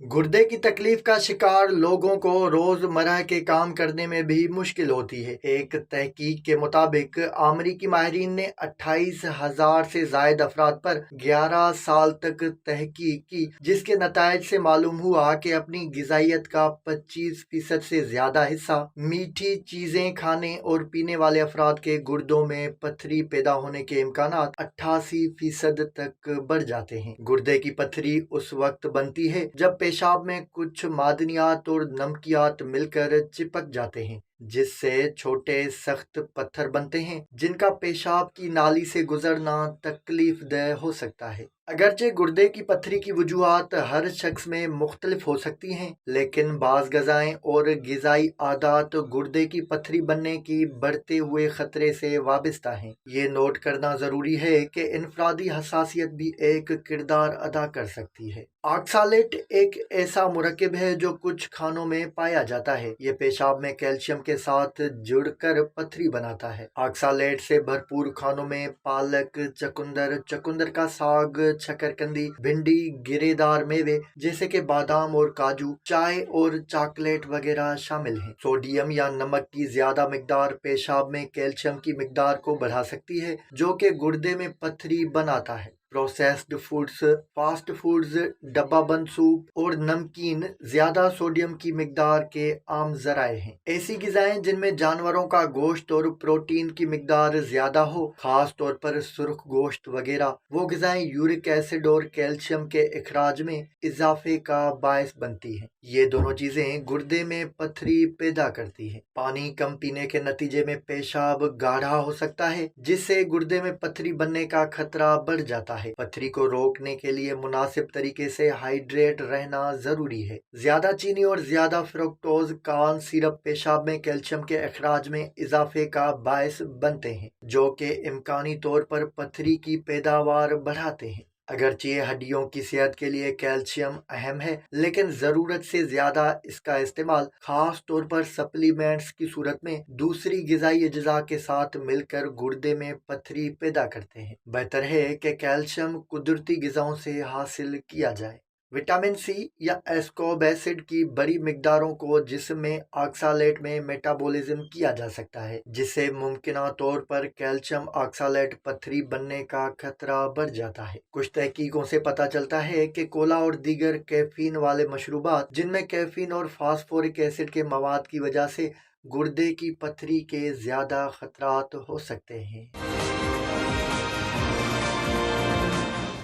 गुर्दे की तकलीफ का शिकार लोगों को रोजमर्रा के काम करने में भी मुश्किल होती है। एक तहकीक के मुताबिक अमरीकी माहिरीन ने 28,000 से जायद अफराद पर 11 साल तक तहकीक की, जिसके नतायज से मालूम हुआ कि अपनी गिजाइत का 25% से ज्यादा हिस्सा मीठी चीजें खाने और पीने वाले अफराद के गुर्दों में पत्थरी पैदा होने के इम्कान 88% तक बढ़ जाते हैं। गुर्दे की पत्थरी उस वक्त बनती है जब पेशाब में कुछ मादनियात और नमकियात मिलकर चिपक जाते हैं, जिससे छोटे सख्त पत्थर बनते हैं जिनका पेशाब की नाली से गुजरना तकलीफ दह हो सकता है। अगरचे गुर्दे की पत्थरी की वजूहात हर शख्स में मुख्तलिफ हो सकती हैं, लेकिन बाज़ ग़िज़ाएं और ग़िज़ाई आदात गुर्दे की पत्थरी बनने की बढ़ते हुए ख़तरे से वाबस्ता हैं। ये नोट करना ज़रूरी है कि इनफरादी हसासियत भी एक किरदार अदा कर सकती है। ऑक्सालेट एक ऐसा मुरक्किब है जो कुछ खानों में पाया जाता है। ये पेशाब में कैल्शियम के साथ जुड़कर पत्थरी बनाता है। ऑक्सालेट से भरपूर खानों में पालक, चकुंदर का साग, शकरकंदी, भिंडी, गिरेदार मेवे जैसे कि बादाम और काजू, चाय और चॉकलेट वगैरह शामिल हैं। सोडियम या नमक की ज्यादा मिकदार पेशाब में कैल्शियम की मिकदार को बढ़ा सकती है, जो कि गुर्दे में पत्थरी बनाता है। प्रोसेस्ड फूड्स, फास्ट फूड्स, डब्बा बंद सूप और नमकीन ज्यादा सोडियम की मिकदार के आम जराए हैं। ऐसी ग़िज़ाएं जिनमें जानवरों का गोश्त और प्रोटीन की मिकदार ज्यादा हो, खास तौर पर सुर्ख गोश्त वगैरह, वो ग़िज़ाएं यूरिक एसिड और कैल्शियम के इखराज में इजाफे का बायस बनती हैं। ये दोनों चीजें गुर्दे में पत्थरी पैदा करती हैं। पानी कम पीने के नतीजे में पेशाब गाढ़ा हो सकता है, जिससे गुर्दे में पत्थरी बनने का खतरा बढ़ जाता है। पत्थरी को रोकने के लिए मुनासिब तरीके से हाइड्रेट रहना जरूरी है। ज्यादा चीनी और ज्यादा फ्रुक्टोज कॉर्न सिरप पेशाब में कैल्शियम के अखराज में इजाफे का बायस बनते हैं, जो कि इम्कानी तौर पर पत्थरी की पैदावार बढ़ाते हैं। अगरचे हड्डियों की सेहत के लिए कैल्शियम अहम है, लेकिन जरूरत से ज्यादा इसका इस्तेमाल खास तौर पर सप्लीमेंट्स की सूरत में दूसरी ग़िज़ाई अज्जा के साथ मिलकर गुर्दे में पत्थरी पैदा करते हैं। बेहतर है कि कैल्शियम कुदरती ग़िज़ाओं से हासिल किया जाए। विटामिन सी या एस्कॉर्ब एसिड की बड़ी मिकदारों को जिस्म में ऑक्सालेट में मेटाबॉलिज्म किया जा सकता है, जिससे मुमकिना तौर पर कैल्शियम ऑक्सालेट पत्थरी बनने का खतरा बढ़ जाता है। कुछ तहकीकों से पता चलता है कि कोला और दीगर कैफीन वाले मशरूबात, जिनमें कैफीन और फास्फोरिक एसिड के मवाद की वजह से गुर्दे की पत्थरी के ज्यादा खतरात हो सकते हैं।